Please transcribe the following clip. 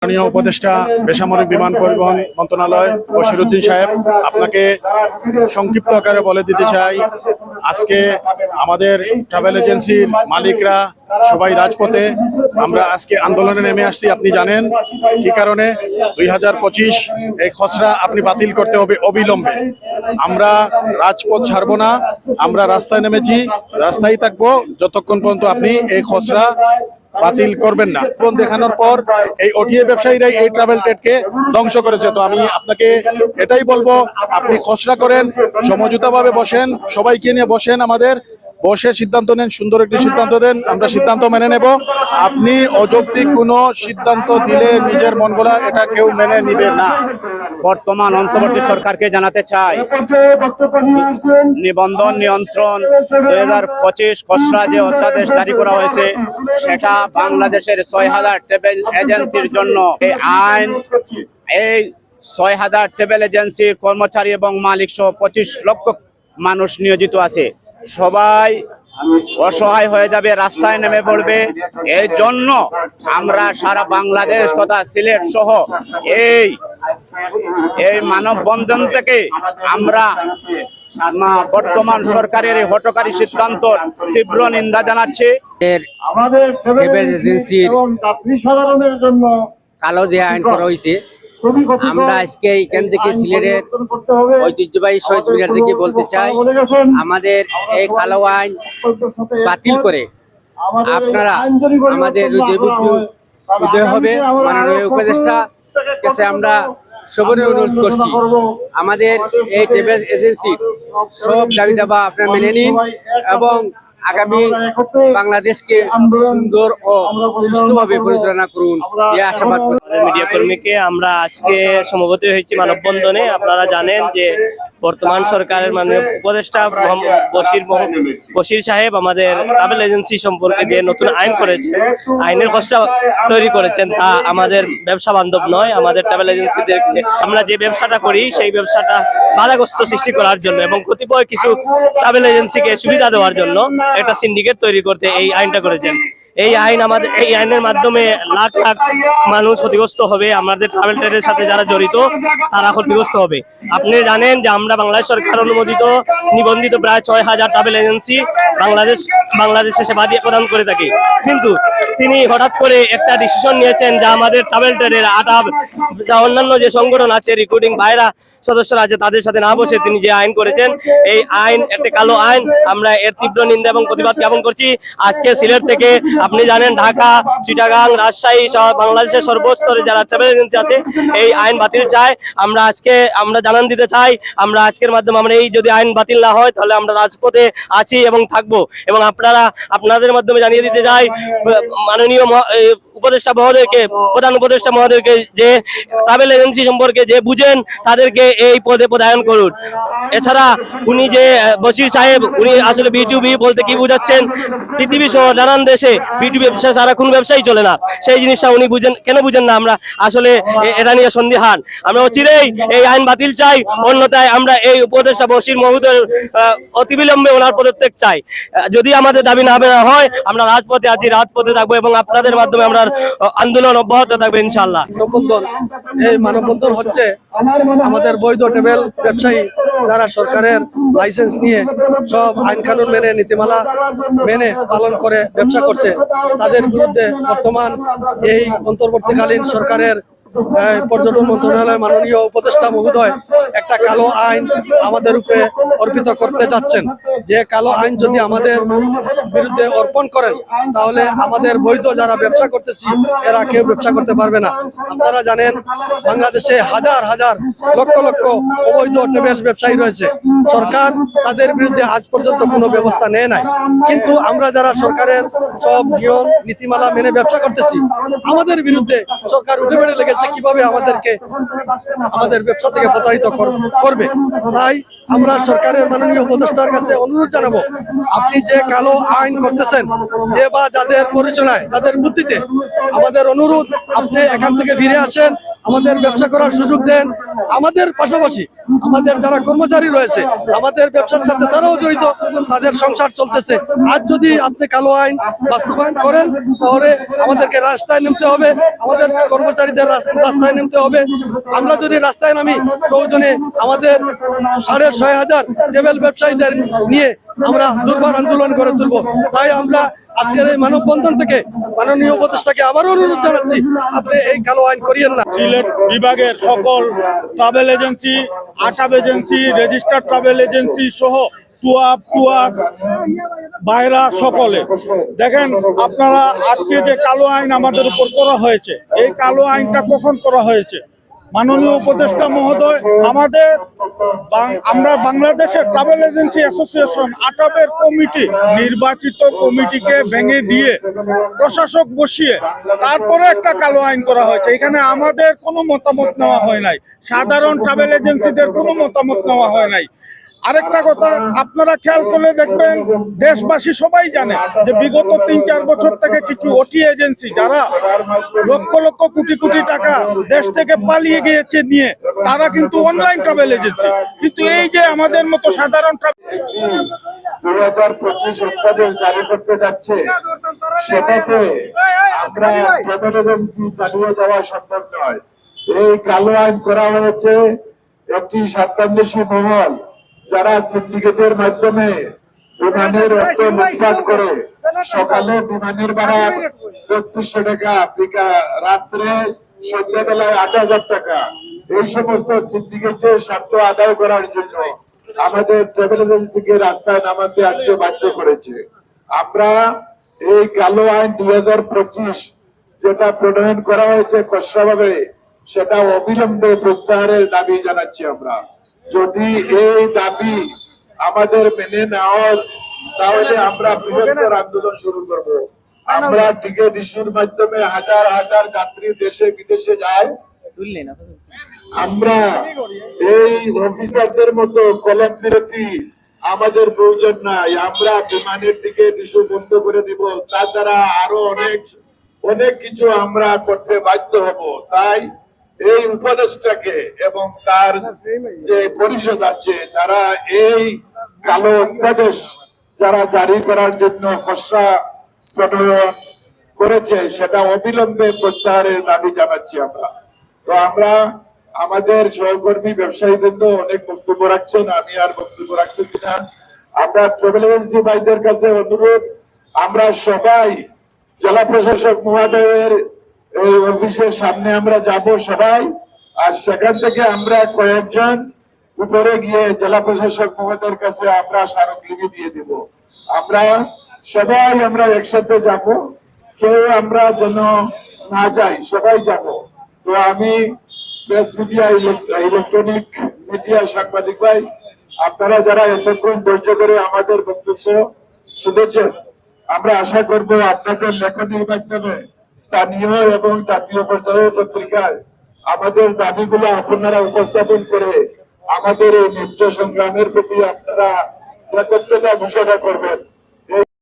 মাননীয় উপদেষ্টা বেসামরিক বিমান পরিবহন মন্ত্রণালয় বশিরউদ্দিন সাহেব, আপনাকে সংক্ষিপ্ত আকারে বলে দিতে চাই, আজকে আমাদের ট্রাভেল এজেন্সির মালিকরা সবাই রাজপথে। আমরা আজকে আন্দোলনে নেমে আসছি। আপনি জানেন কি কারণে? 2025 এই খসড়া আপনি বাতিল করতে হবে অবিলম্বে। আমরা রাজপথ ছাড়বো না, আমরা রাস্তায় নেমেছি, রাস্তায় থাকবো যতক্ষণ পর্যন্ত আপনি এই খসড়া বাতিল করবেন না। দেখানোর পর এই ওটিএ ব্যবসায়ীরাই এই ট্রাভেল ট্রেডকে ধ্বংস করেছে। তো আমি আপনাকে এটাই বলবো, আপনি খসড়া করেন, সমঝোতাভাবে বসেন, সবাইকে নিয়ে বসেন, আমাদের বসে সিদ্ধান্ত নেন, সুন্দর একটি সিদ্ধান্ত দেন, আমরা সিদ্ধান্ত মেনে নেব। আপনি অযৌক্তিক কোনো সিদ্ধান্ত দিলে নিজের মন গড়া এটা কেউ মেনে নিবে না। বর্তমান অন্তর্বর্তী সরকারকে জানাতে চাই, নিবন্ধন নিয়ন্ত্রণ 2025 খসড়া যে অধ্যাদেশ জারি করা হয়েছে, সেটা বাংলাদেশের 6000 ট্রাভেল এজেন্সির জন্য এই 6000 ট্রাভেল এজেন্সির কর্মচারী এবং মালিক সহ 25 লক্ষ মানুষ নিয়োজিত আছে। সবাই অসহায় হয়ে যাবে, রাস্তায় নেমে পড়বে। এই জন্য আমরা সারা বাংলাদেশ তথা সিলেট সহ এই মানববন্ধন থেকে আমরা বর্তমান সরকারের এই হঠকারী সিদ্ধান্ত তীব্র নিন্দা জানাচ্ছি। আমাদের ট্রাভেল এজেন্সির জন্য কালো যে আইন করা হয়েছে, আমরা আজকে এখান থেকে সিলেটের ঐতিহ্যবাহী শহীদ মিনার থেকে বলতে চাই, আমাদের এই কালো আইন বাতিল করে আপনারা আমাদের উদয় হবে। মাননীয় উপদেষ্টা কাছে আমরা সবরে অনুরোধ করছি, আমাদের এই ট্রাভেল এজেন্সির সব দাবি দাবা আপনারা মেনে নিন এবং আগামী বাংলাদেশকে সুন্দর ও সুষ্ঠুভাবে পরিচালনা করুন এই আশাবাদ। মিডিয়া কর্মীকে আমরা আজকে সমবেত হয়েছি মানববন্ধনে। আপনারা জানেন যে বর্তমান সরকারের মাননীয় উপদেষ্টা বশির সাহেব আমাদের ট্রাভেল এজেন্সি সম্পর্কে যে নতুন আইন করেছেন, আইনের খসড়া তৈরি করেছেন, তা আমাদের ব্যবসা বান্ধব নয়। আমাদের ট্রাভেল এজেন্সিদেরকে আমরা যে ব্যবসাটা করি সেই ব্যবসাটা বাধাগ্রস্ত সৃষ্টি করার জন্য এবং কতিপয় কিছু ট্রাভেল এজেন্সিকে সুবিধা দেওয়ার জন্য একটা সিন্ডিকেট তৈরি করতে এই আইনটা করেছেন। এই আইনের মাধ্যমে লাখ লাখ মানুষ ক্ষতিগ্রস্ত হবে। আমাদের ট্রাভেল ট্রেডের সাথে যারা জড়িত তারা ক্ষতিগ্রস্ত হবে। আপনি জানেন যে আমরা বাংলাদেশ সরকার অনুমোদিত নিবন্ধিত প্রায় 6000 ট্রাভেল এজেন্সি বাংলাদেশে সেবা দিয়ে প্রদান করে থাকি, কিন্তু তিনি হঠাৎ করে একটা ডিসিশন নিয়েছেন যে আমাদের ট্রাভেল ট্রেডের যা অন্যান্য যে সংগঠন আছে, রিক্রুটিং ভাইরা সদস্যরা আছে, তাদের সাথে না বসে তিনি যে আইন করেছেন, এই আইন একটা কালো আইন। আমরা এর তীব্র নিন্দা এবং প্রতিবাদ জ্ঞাপন করছি। আজকে সিলেট থেকে আপনি জানেন ঢাকা, চিটাগাং, রাজশাহী সহ বাংলাদেশের সর্বস্তরে যারা ট্রাভেল এজেন্সি আছে এই আইন বাতিল চায়। আমরা জানান দিতে চাই, আমরা আজকের মাধ্যমে আমরা এই যদি আইন বাতিল না হয় তাহলে আমরা রাজপথে আছি এবং থাকবো। এবং আপনাদের মাধ্যমে জানিয়ে দিতে চাই মাননীয় উপদেষ্টা মহোদয়কে, প্রধান উপদেষ্টা মহোদয়কে, যে ট্রাভেল এজেন্সি সম্পর্কে যে বুঝেন তাদেরকে এই পদে পদায়ন করুন। এছাড়া উনি যে বশির সাহেব, উনি আসলে বিটুবি বলতে কি বুঝাচ্ছেন, পৃথিবী সহ নানান দেশে বিটুবি ব্যবসা ছাড়া কোনো ব্যবসায়ী চলে না, সেই জিনিসটা উনি কেন বুঝেন না? আমরা আসলে এটা নিয়ে সন্দিহান। আমরা অচিরেই এই আইন বাতিল চাই, অন্যথায় আমরা এই উপদেষ্টা বশির মহোদয়ের অতিবিলম্বে ওনার পদত্যাগ চাই। যদি আমাদের দাবি না হয় আমরা রাজপথে আছি, রাজপথে থাকবো এবং আপনাদের মাধ্যমে আমরা আন্দোলন অব্যাহত থাকবে ইনশাআল্লাহ। এই মানববন্ধন হচ্ছে আমাদের বৈধ ট্রাভেল ব্যবসায়ী যারা সরকারের লাইসেন্স নিয়ে সব আইন কানুন মেনে, নীতিমালা মেনে পালন করে ব্যবসা করছে, তাদের বিরুদ্ধে বর্তমান এই অন্তর্বর্তীকালীন সরকারের পর্যটন মন্ত্রণালয় মাননীয় উপদেষ্টা মহোদয় একটা কালো আইন আমাদের উপরে অর্পিত করতে চাচ্ছেন। যে কালো আইন যদি আমাদের বিরুদ্ধে অর্পণ করেন তাহলে আমাদের বৈধ যারা ব্যবসা করতেছি এরা কেউ ব্যবসা করতে পারবে না। আপনারা জানেন বাংলাদেশে হাজার হাজার লক্ষ লক্ষ অবৈধ ট্রাভেল ব্যবসায়ী রয়েছে, সরকার তাদের বিরুদ্ধে আজ পর্যন্ত কোনো ব্যবস্থা নেয় নাই। কিন্তু আমরা যারা সরকারের সব নিয়ম নীতিমালা মেনে ব্যবসা করতেছি, আমাদের বিরুদ্ধে সরকার উঠে বেড়ে লেগেছে কিভাবে আমাদেরকে আমাদের ব্যবসা থেকে প্রতারিত করবে। তাই আমরা সরকারের মাননীয় উপদেষ্টার কাছে অনুরোধ জানাবো, আপনি যে কালো আইন করতেছেন, যে বা যাদের পরিচালনায়, যাদের বুদ্ধিতে, আমাদের অনুরোধ আপনি এখান থেকে ফিরে আসেন আমাদের ব্যবসা করার সুযোগ দেন। আমাদের পাশাপাশি আমাদের যারা কর্মচারী রয়েছে আমাদের ব্যবসার সাথে তারাও জড়িত, তাদের সংসার চলতেছে। আজ যদি আপনি কালো আইন বাস্তবায়ন করেন তাহলে আমাদেরকে রাস্তায় নামতে হবে, আমাদের কর্মচারীদের রাস্তায় নামতে হবে। আমরা যদি রাস্তায় নামি প্রয়োজনে আমাদের 6,500 টেবিল ব্যবসায়ীদের নিয়ে আমরা দুর্বার আন্দোলন করে তুলব। তাই আমরা আজকের এই মানববন্ধন থেকে মাননীয় উপদেষ্টাকে আবারও অনুরোধ জানাচ্ছি, আপনি এই কালো আইন করিয়েন না। সিলেট বিভাগের সকল travel agency, ATAB agency, registered travel agency সহ টুয়ার্স বাইরা সকলে দেখেন, আপনারা আজকে যে কালো আইন আমাদের উপর করা হয়েছে, এই কালো আইনটা কখন করা হয়েছে? মাননীয় উপদেষ্টা মহোদয় আমাদের আমরা বাংলাদেশের ট্রাভেল এজেন্সি অ্যাসোসিয়েশন আটাবের কমিটি, নির্বাচিত কমিটিকে ভেঙে দিয়ে প্রশাসক বসিয়ে তারপরে একটা কালো আইন করা হয়েছে। এখানে আমাদের কোনো মতামত নেওয়া হয় নাই, সাধারণ ট্রাভেল এজেন্সিদের কোনো মতামত নেওয়া হয় নাই। আরেকটা কথা আপনারা খেয়াল করলে দেখবেন, দেশবাসী সবাই জানে যে বিগত 3-4 বছর থেকে কিছু ওটি এজেন্সি যারা লক্ষ লক্ষ কোটি কোটি টাকা দেশ থেকে পালিয়ে গিয়েছে নিয়ে, তারা কিন্তু অনলাইন ট্রাভেল এজেন্সি। কিন্তু এই যে আমাদের মতো সাধারণ 2025 অধ্যাদেশ জারি করতে যাচ্ছে, সেটাতে আমরা ট্রাভেল এজেন্সি চালিয়ে যাওয়া সম্ভব নয়। এই কালো আইন করা হয়েছে একটি স্বার্থান্বেষী মহল, যারা সিন্ডিকেটের মাধ্যমে বিমানের অর্থ লুটপাট করে সকালে বিমানের ভাড়া 3200 টাকা, রাত্রে সন্ধ্যাবেলায় 8,000 টাকা, এই সমস্ত সিন্ডিকেটের স্বার্থ আদায় করার জন্য আমাদের ট্রাভেল এজেন্সিকে রাস্তায় নামাতে আজকে বাধ্য করেছে। আমরা এই কালো আইন 2025 যেটা প্রণয়ন করা হয়েছে খসড়াভাবে, সেটা অবিলম্বে প্রত্যাহারের দাবি জানাচ্ছি আমরা। যদি এই দাবি আমাদের মেনে নেওয়া হয় তাহলে আমরা বৃহত্তর আন্দোলন শুরু করব। আমরা টিকিট ইস্যুর মাধ্যমে হাজার হাজার যাত্রী দেশে বিদেশে যায়, আমরা এই অফিসারদের মতো কলম বিরতি আমাদের প্রয়োজন নাই। আমরা বিমানের টিকিট ইস্যু বন্ধ করে দিব, তাছাড়া আরো অনেক কিছু আমরা করতে বাধ্য হব। তাই এই উপদেশটাকে এবং তার যে পরিষদ আছে, যারা এই কালো অধ্যাদেশ যারা জারি করার জন্য খসড়া প্রণয়ন করেছে, সেটা অবিলম্বে প্রত্যাহারের দাবি জানাচ্ছি আমরা। তো আমরা আমাদের সহকর্মী ব্যবসায়ী বৃন্দ অনেক বক্তব্য রাখছেন, আমি আর বক্তব্য রাখতেছি না। আমরা ট্রাভেল এজেন্সি ভাইদের কাছে অনুরোধ, আমরা সবাই জেলা প্রশাসক মহোদয়ের এই অফিসের সামনে আমরা যাব সবাই, আর সেখান থেকে আমরা কয়েকজন উপরে গিয়ে জেলা প্রশাসক মহোদয়ের কাছে আমরা স্মারকলিপি দিয়ে দিব। আমরা সবাই আমরা একসাথে যাব, কেউ আমরা যেন না যাই, সবাই যাব। তো আমি প্রেস মিডিয়া, ইলেকট্রনিক মিডিয়া, সাংবাদিক ভাই, আপনারা যারা এতক্ষণ ধৈর্য করে আমাদের বক্তব্য শুনেছেন, আমরা আশা করব আপনাদের লেখনীর মাধ্যমে স্থানীয় এবং জাতীয় পর্যায়ের পত্রিকায় আমাদের দাবিগুলো আপনারা উপস্থাপন করে আমাদের এই ন্যায্য সংগ্রামের প্রতি আপনারা যথার্থতা ঘোষণা করবেন।